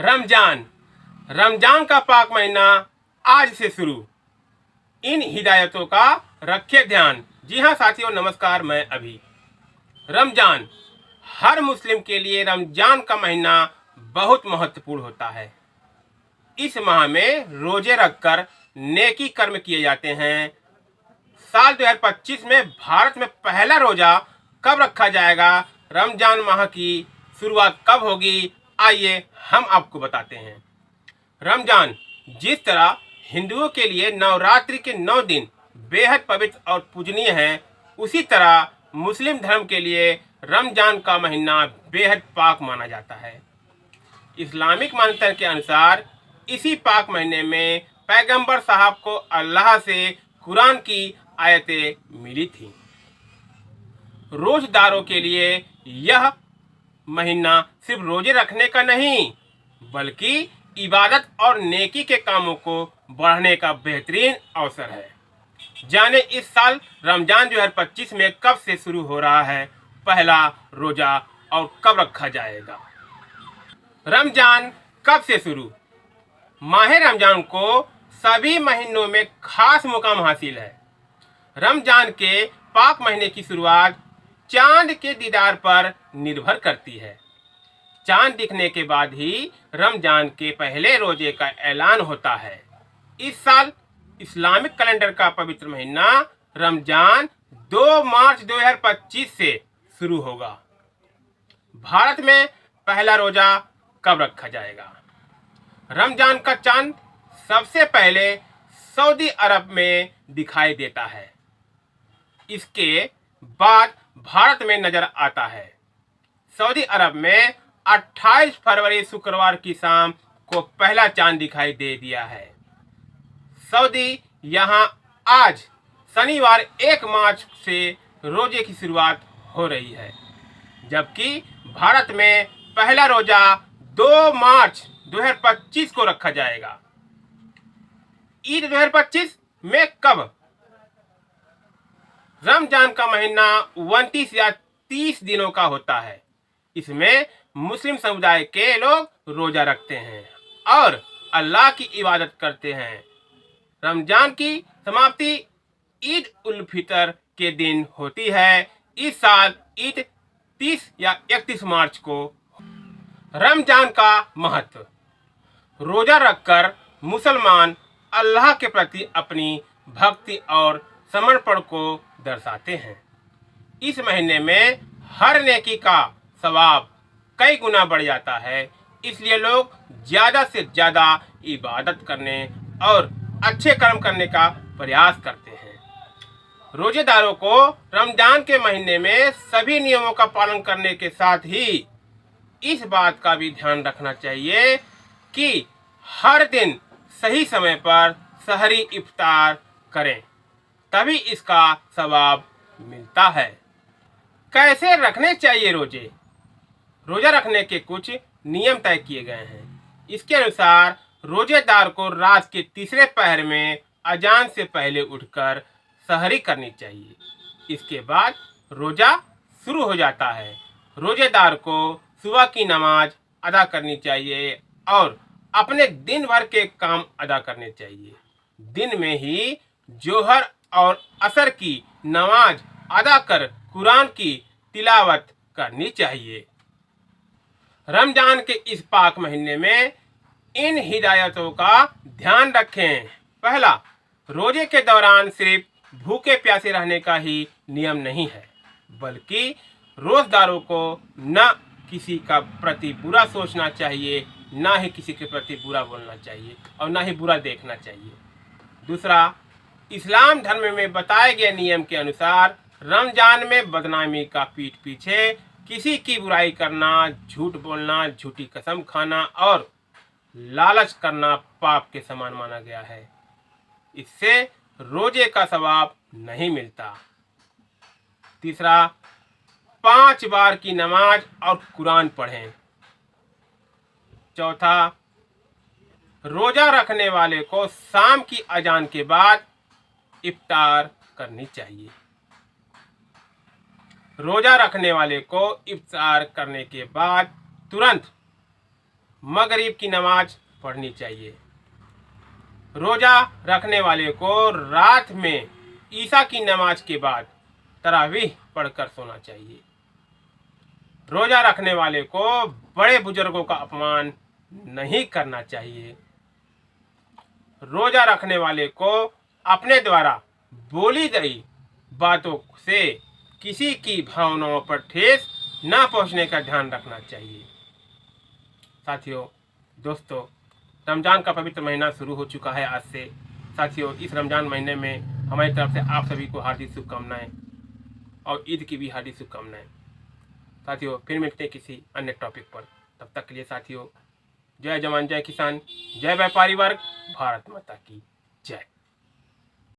रमजान रमजान का पाक महीना आज से शुरू। इन हिदायतों का रखे ध्यान। जी हाँ साथियों, नमस्कार। मैं अभी रमजान हर मुस्लिम के लिए रमजान का महीना बहुत महत्वपूर्ण होता है। इस माह में रोजे रखकर नेकी कर्म किए जाते हैं। साल 2025 में भारत में पहला रोजा कब रखा जाएगा, रमजान माह की शुरुआत कब होगी, आइए हम आपको बताते हैं। रमजान जिस तरह हिंदुओं के लिए नवरात्रि के 9 दिन बेहद पवित्र और पूजनीय हैं, उसी तरह मुस्लिम धर्म के लिए रमजान का महीना बेहद पाक माना जाता है। इस्लामिक मान्यता के अनुसार इसी पाक महीने में पैगंबर साहब को अल्लाह से कुरान की आयतें मिली थी। रोजदारों के लिए यह महीना सिर्फ रोजे रखने का नहीं, बल्कि इबादत और नेकी के कामों को बढ़ाने का बेहतरीन अवसर है। जाने इस साल रमजान 2025 में कब से शुरू हो रहा है पहला रोजा और कब रखा जाएगा। रमजान कब से शुरू। माह रमजान को सभी महीनों में खास मुकाम हासिल है। रमजान के पाक महीने की शुरुआत चांद के दीदार पर निर्भर करती है। चांद दिखने के बाद ही रमजान के पहले रोजे का ऐलान होता है। इस साल इस्लामिक कैलेंडर का पवित्र महीना रमजान 2 मार्च 2025 से शुरू होगा। भारत में पहला रोजा कब रखा जाएगा। रमजान का चांद सबसे पहले सऊदी अरब में दिखाई देता है। इसके बाद भारत में नजर आता है। सऊदी अरब में 28 फरवरी शुक्रवार की शाम को पहला चांद दिखाई दे दिया है। सऊदी यहां आज शनिवार 1 मार्च से रोजे की शुरुआत हो रही है, जबकि भारत में पहला रोजा 2 मार्च 2025 को रखा जाएगा। ईद 2025 में कब। रमजान का महीना 29 या 30 दिनों का होता है। इसमें मुस्लिम समुदाय के लोग रोजा रखते हैं और अल्लाह की इबादत करते हैं। रमजान की समाप्ति ईद उल फितर के दिन होती है। इस साल ईद 30 या 31 मार्च को। रमजान का महत्व। रोजा रखकर मुसलमान अल्लाह के प्रति अपनी भक्ति और समर्पण को दर्शाते हैं। इस महीने में हर नेकी का सवाब कई गुना बढ़ जाता है, इसलिए लोग ज़्यादा से ज़्यादा इबादत करने और अच्छे कर्म करने का प्रयास करते हैं। रोजेदारों को रमजान के महीने में सभी नियमों का पालन करने के साथ ही इस बात का भी ध्यान रखना चाहिए कि हर दिन सही समय पर सहरी इफ्तार करें, तभी इसका सवाब मिलता है। कैसे रखने चाहिए रोजे। रोजा रखने के कुछ नियम तय किए गए हैं। इसके अनुसार रोजेदार को रात के तीसरे पहर में अजान से पहले उठकर सहरी करनी चाहिए। इसके बाद रोजा शुरू हो जाता है। रोजेदार को सुबह की नमाज अदा करनी चाहिए और अपने दिन भर के काम अदा करने चाहिए। दिन में ही जोहर और असर की नमाज अदा कर कुरान की तिलावत करनी चाहिए। रमजान के इस पाक महीने में इन हिदायतों का ध्यान रखें। पहला, रोजे के दौरान सिर्फ भूखे प्यासे रहने का ही नियम नहीं है, बल्कि रोजदारों को न किसी का प्रति बुरा सोचना चाहिए, ना ही किसी के प्रति बुरा बोलना चाहिए और ना ही बुरा देखना चाहिए। दूसरा, इस्लाम धर्म में बताए गए नियम के अनुसार रमजान में बदनामी का पीठ पीछे किसी की बुराई करना, झूठ बोलना, झूठी कसम खाना और लालच करना पाप के समान माना गया है। इससे रोजे का सवाब नहीं मिलता। तीसरा, 5 बार की नमाज और कुरान पढ़ें। चौथा, रोजा रखने वाले को शाम की अजान के बाद इफ्तार करनी चाहिए। रोजा रखने वाले को इफ्तार करने के बाद तुरंत मगरिब की नमाज पढ़नी चाहिए। रोज़ा रखने वाले को रात में ईशा की नमाज के बाद तरावीह पढ़कर सोना चाहिए। रोज़ा रखने वाले को बड़े बुजुर्गों का अपमान नहीं करना चाहिए। रोज़ा रखने वाले को अपने द्वारा बोली गई बातों से किसी की भावनाओं पर ठेस न पहुंचने का ध्यान रखना चाहिए। साथियों, दोस्तों, रमज़ान का पवित्र महीना शुरू हो चुका है आज से। साथियों, इस रमज़ान महीने में हमारी तरफ से आप सभी को हार्दिक शुभकामनाएं और ईद की भी हार्दिक शुभकामनाएं। साथियों, फिर मिलते हैं किसी अन्य टॉपिक पर। तब तक के लिए साथियों, जय जवान जय किसान, जय व्यापारी वर्ग, भारत माता की जय।